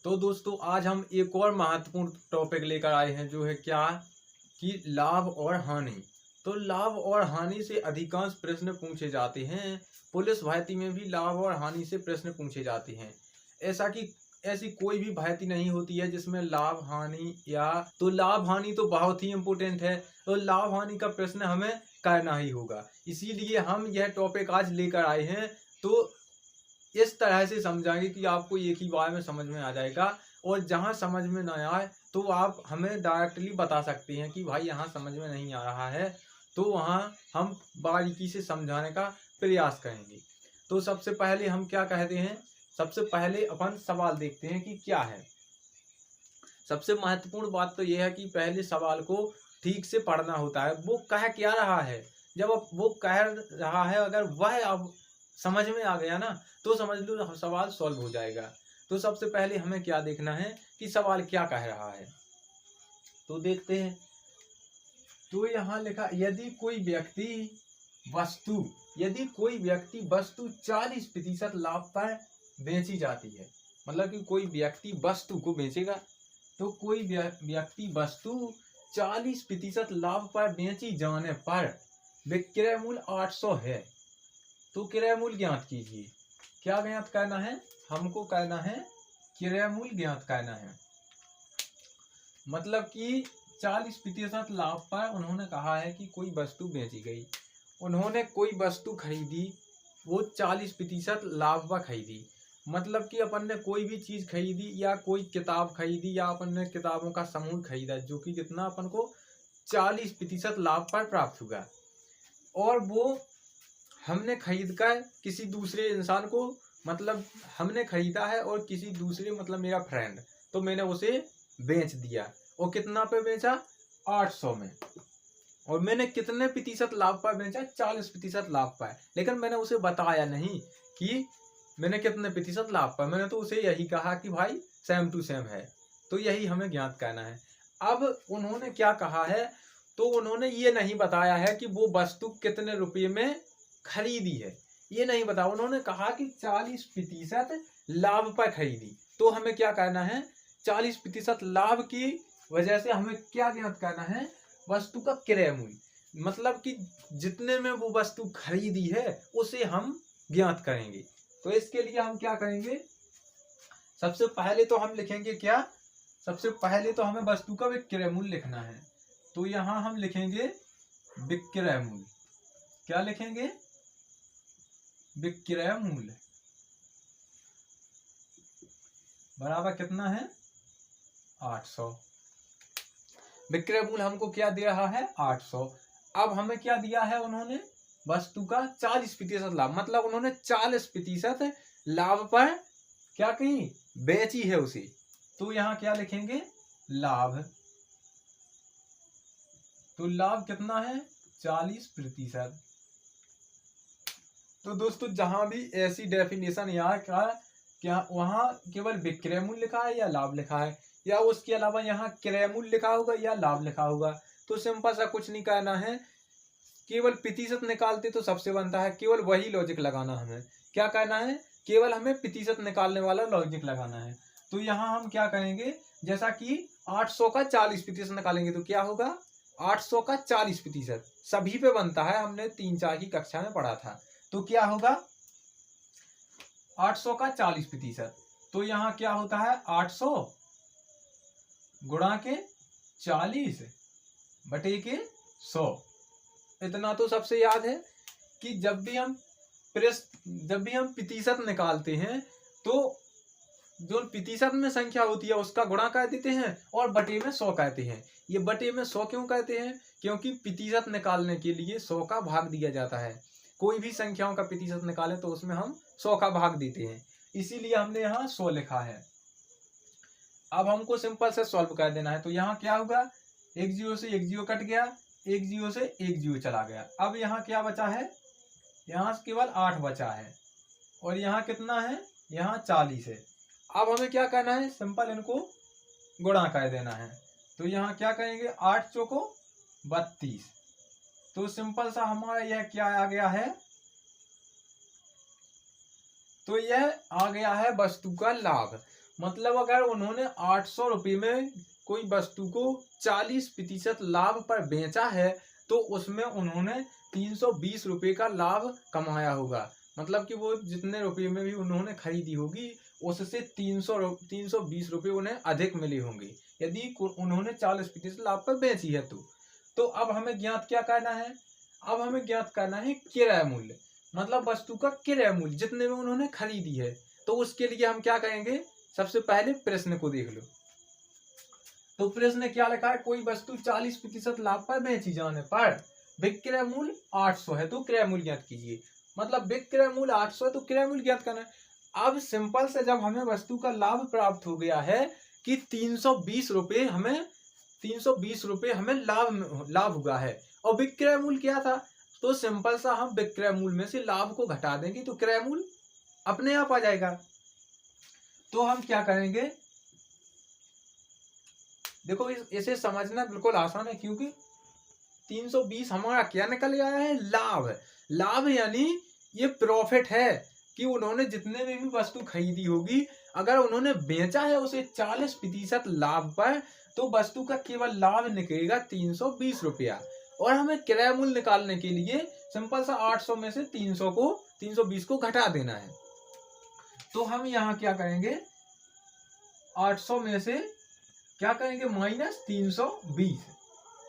तो दोस्तों आज हम एक और महत्वपूर्ण टॉपिक लेकर आए हैं जो है क्या कि लाभ और हानि। तो लाभ और हानि से अधिकांश प्रश्न पूछे जाते हैं। पुलिस भर्ती में भी लाभ और हानि से प्रश्न पूछे जाते हैं। ऐसा कि ऐसी कोई भी भर्ती नहीं होती है जिसमें लाभ हानि या तो लाभ हानि तो बहुत ही इम्पोर्टेंट है। तो लाभ हानि का प्रश्न हमें करना ही होगा, इसीलिए हम यह टॉपिक आज लेकर आए हैं। तो इस तरह से समझाएंगे कि आपको एक ही बार में समझ में आ जाएगा, और जहां समझ में ना आए तो आप हमें डायरेक्टली बता सकते हैं कि भाई यहाँ समझ में नहीं आ रहा है, तो वहाँ हम बारीकी से समझाने का प्रयास करेंगे। तो सबसे पहले हम क्या कहते हैं, सबसे पहले अपन सवाल देखते हैं कि क्या है। सबसे महत्वपूर्ण बात तो यह है कि पहले सवाल को ठीक से पढ़ना होता है। वो कह क्या रहा है, जब अब वो कह रहा है अगर वह अब समझ में आ गया ना तो समझ लो सवाल सॉल्व हो जाएगा। तो सबसे पहले हमें क्या देखना है कि सवाल क्या कह रहा है, तो देखते हैं। तो यहाँ लिखा यदि कोई व्यक्ति वस्तु 40% लाभ पर बेची जाती है, मतलब कि कोई व्यक्ति वस्तु को बेचेगा। तो कोई व्यक्ति वस्तु 40% लाभ पर बेची जाने पर विक्रय मूल्य 800 है, तो क्रय मूल्य ज्ञात कीजिए। क्या ज्ञात करना है, हमको करना है क्रय मूल्य ज्ञात करना है। मतलब कि 40% लाभ पर उन्होंने कहा है कि कोई वस्तु बेची गई, उन्होंने कोई वस्तु खरीदी, वो 40% लाभ पर खरीदी। मतलब कि अपन ने कोई भी चीज खरीदी या कोई किताब खरीदी या अपन ने किताबों का समूह खरीदा जो कि कितना अपन को 40% लाभ पर प्राप्त हुआ, और वो हमने खरीद कर किसी दूसरे इंसान को, मतलब हमने खरीदा है और किसी दूसरे मतलब मेरा फ्रेंड, तो मैंने उसे बेच दिया। और कितना पे बेचा, 800 में। और मैंने कितने प्रतिशत लाभ पर बेचा, 40% लाभ पर। लेकिन मैंने उसे बताया नहीं कि मैंने कितने प्रतिशत लाभ पर, मैंने तो उसे यही कहा कि भाई सेम टू सेम है। तो यही हमें ज्ञात करना है। अब उन्होंने क्या कहा है, तो उन्होंने ये नहीं बताया है कि वो वस्तु कितने रुपये में खरीदी है, ये नहीं बताया। उन्होंने कहा कि 40% लाभ पर खरीदी। तो हमें क्या करना है, 40% लाभ की वजह से हमें क्या ज्ञात करना है, वस्तु का क्रय मूल्य। मतलब कि जितने में वो वस्तु खरीदी है उसे हम ज्ञात करेंगे। तो इसके लिए हम क्या करेंगे, सबसे पहले तो हम लिखेंगे क्या, सबसे पहले तो हमें वस्तु का विक्रय मूल्य लिखना है। तो यहां हम लिखेंगे विक्रय मूल्य। क्या लिखेंगे, विक्रय मूल्य बराबर कितना है, 800। विक्रय मूल्य हमको क्या दे रहा है, 800। अब हमें क्या दिया है उन्होंने, वस्तु का 40% लाभ, मतलब उन्होंने 40% लाभ पर क्या की, बेची है उसे। तो यहाँ क्या लिखेंगे, लाभ। तो लाभ कितना है, 40%। तो दोस्तों जहां भी ऐसी डेफिनेशन यहाँ का क्या वहां केवल विक्रय मूल्य लिखा है या लाभ लिखा है, या उसके अलावा यहाँ क्रय मूल्य लिखा होगा या लाभ लिखा होगा, तो सिंपल सा कुछ नहीं करना है, केवल प्रतिशत निकालते तो सबसे बनता है, केवल वही लॉजिक लगाना। हमें क्या करना है, केवल हमें प्रतिशत निकालने वाला लॉजिक लगाना है। तो यहाँ हम क्या करेंगे, जैसा कि 800 का 40% निकालेंगे तो क्या होगा, 800 का 40% सभी पे बनता है, हमने 3-4 की कक्षा में पढ़ा था। तो क्या होगा, 800 का 40%। तो यहाँ क्या होता है, 800 गुणा के 40 बटे के 100। इतना तो सबसे याद है कि जब भी हम प्रतिशत निकालते हैं तो जो प्रतिशत में संख्या होती है उसका गुणा कर देते हैं और बटे में 100 कहते हैं। ये बटे में 100 क्यों कहते हैं, क्योंकि प्रतिशत निकालने के लिए 100 का भाग दिया जाता है। कोई भी संख्याओं का प्रतिशत निकालें तो उसमें हम 100 का भाग देते हैं, इसीलिए हमने यहाँ 100 लिखा है। अब हमको सिंपल से सॉल्व कर देना है। तो यहाँ क्या होगा, एक जीरो से एक जीरो कट गया, एक जीरो से एक जीरो चला गया। अब यहाँ क्या बचा है, यहाँ केवल 8 बचा है, और यहाँ कितना है, यहाँ 40 है। अब हमें क्या करना है, सिंपल इनको गुणा कर देना है। तो यहाँ क्या करेंगे, 8 चौको 32। तो सिंपल सा हमारा यह क्या आ गया है, तो यह आ गया है वस्तु का लाभ। मतलब अगर उन्होंने 800 रुपये में कोई वस्तु को 40% लाभ पर बेचा है तो उसमें उन्होंने 320 रुपये का लाभ कमाया होगा। मतलब कि वो जितने रुपये में भी उन्होंने खरीदी होगी उससे 320 रुपये उन्हें अधिक मिले होंगे यदि उन्होंने 40% लाभ पर बेची है तो अब हमें ज्ञात क्या करना है? अब हमें ज्ञात करना है क्रय मूल्य, मतलब वस्तु का क्रय मूल्य जितने में उन्होंने खरीदी है। तो उसके लिए हम क्या करेंगे? सबसे पहले प्रश्न को देख लो। तो प्रश्न क्या लिखा है? कोई वस्तु 40% लाभ पर बेची जाने पर विक्रय मूल्य 800 है तो क्रय मूल्य ज्ञात कीजिए। मतलब विक्रय मूल्य 800 है तो क्रय मूल्य ज्ञात करना है। अब सिंपल से जब हमें वस्तु का लाभ प्राप्त हो गया है कि 320 रुपये हमें लाभ हुआ है और विक्रय मूल्य क्या था, तो सिंपल सा हम विक्रय मूल्य में से लाभ को घटा देंगे तो क्रय मूल्य अपने आप आ जाएगा। तो हम क्या करेंगे? देखो इसे समझना बिल्कुल आसान है क्योंकि 320 हमारा क्या निकल आया है? लाभ यानी ये प्रॉफिट है कि उन्होंने जितने में भी वस्तु खरीदी होगी अगर उन्होंने बेचा है उसे 40% लाभ पर तो वस्तु का केवल लाभ निकलेगा 320 रुपया। और हमें क्रय मूल्य निकालने के लिए सिंपल सा 800 में से 320 को घटा देना है। तो हम यहाँ क्या करेंगे? 800 में से क्या करेंगे? -320।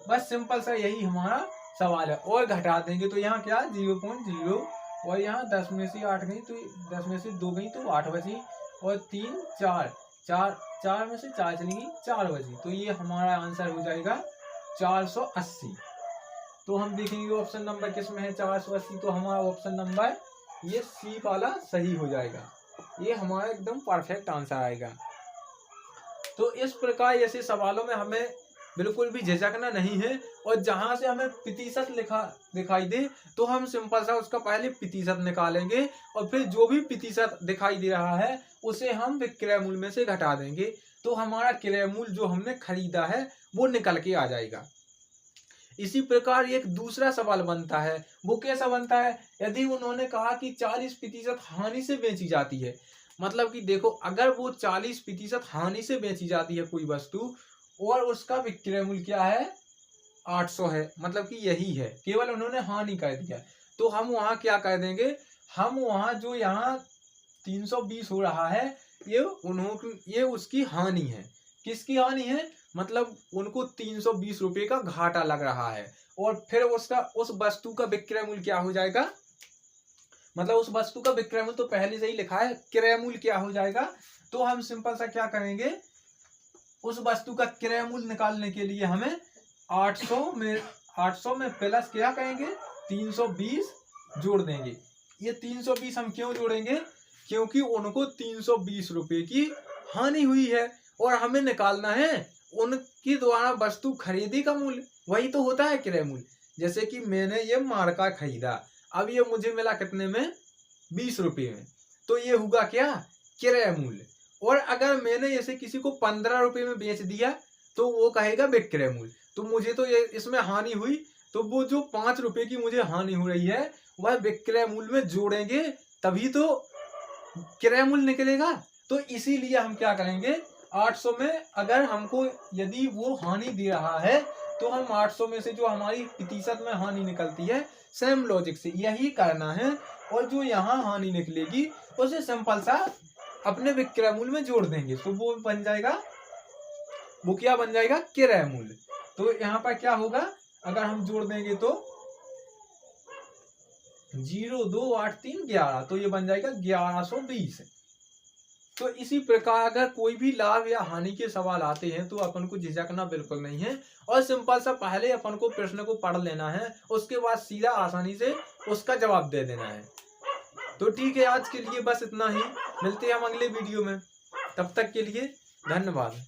बस सिंपल सा यही हमारा सवाल है। और घटा देंगे तो यहाँ क्या 0.0 और यहाँ 10 में से 8 गई तो 10 में से 2 गई तो 8 बची और 3 4 में से 4 चलेंगी 4 बची। तो ये हमारा आंसर हो जाएगा 480। तो हम देखेंगे ऑप्शन नंबर किस में है 480। तो हमारा ऑप्शन नंबर ये सी वाला सही हो जाएगा। ये हमारा एकदम परफेक्ट आंसर आएगा। तो इस प्रकार ऐसे सवालों में हमें बिल्कुल भी झिझकना नहीं है और जहां से हमें प्रतिशत लिखा दिखाई दे तो हम सिंपल सा उसका पहले प्रतिशत निकालेंगे और फिर जो भी प्रतिशत दिखाई दे रहा है उसे हम विक्रय मूल्य में से घटा देंगे तो हमारा क्रय मूल्य जो हमने खरीदा है वो निकल के आ जाएगा। इसी प्रकार एक दूसरा सवाल बनता है। वो कैसा बनता है? यदि उन्होंने कहा कि 40% हानि से बेची जाती है, मतलब कि देखो अगर वो 40% हानि से बेची जाती है कोई वस्तु और उसका विक्रय मूल्य क्या है 800 है, मतलब कि यही है, केवल उन्होंने हानि कर दिया, तो हम वहां क्या कर देंगे? हम वहां जो यहाँ 320 हो रहा है ये उसकी हानि है। किसकी हानि है? मतलब उनको 320 रुपये का घाटा लग रहा है और फिर उस वस्तु का विक्रय मूल्य क्या हो जाएगा? मतलब उस वस्तु का विक्रय मूल्य तो पहले से ही लिखा है, क्रय मूल्य क्या हो जाएगा? तो हम सिंपल सा क्या करेंगे? उस वस्तु का क्रय मूल्य निकालने के लिए हमें 800 में प्लस क्या करेंगे 320 जोड़ देंगे। ये 320 हम क्यों जोड़ेंगे? क्योंकि उनको 320 रुपये की हानि हुई है और हमें निकालना है उनके द्वारा वस्तु खरीदी का मूल्य, वही तो होता है क्रय मूल्य। जैसे कि मैंने ये मार्का खरीदा, अब ये मुझे मिला कितने में? 20 रुपये में, तो ये होगा क्या? क्रय मूल्य। और अगर मैंने इसे किसी को 15 रुपये में बेच दिया तो वो कहेगा विक्रय मूल्य। तो मुझे तो ये इसमें हानि हुई, तो वो जो 5 रुपये की मुझे हानि हो रही है वह विक्रय मूल्य में जोड़ेंगे तभी तो क्रय मूल्य निकलेगा। तो इसीलिए हम क्या करेंगे? 800 में अगर हमको यदि वो हानि दे रहा है तो हम 800 में से जो हमारी प्रतिशत में हानि निकलती है सेम लॉजिक से यही करना है और जो यहाँ हानि निकलेगी उसे सिंपल सा अपने विक्रय मूल्य में जोड़ देंगे तो वो बन जाएगा, वो क्या बन जाएगा? क्रय मूल्य। तो यहाँ पर क्या होगा? अगर हम जोड़ देंगे तो 0 2 8 3 11, तो ये बन जाएगा 1120। तो इसी प्रकार अगर कोई भी लाभ या हानि के सवाल आते हैं तो अपन को झिझकना बिल्कुल नहीं है और सिंपल सा पहले अपन को प्रश्न को पढ़ लेना है, उसके बाद सीधा आसानी से उसका जवाब दे देना है। तो ठीक है, आज के लिए बस इतना ही। मिलते हैं हम अगले वीडियो में, तब तक के लिए धन्यवाद।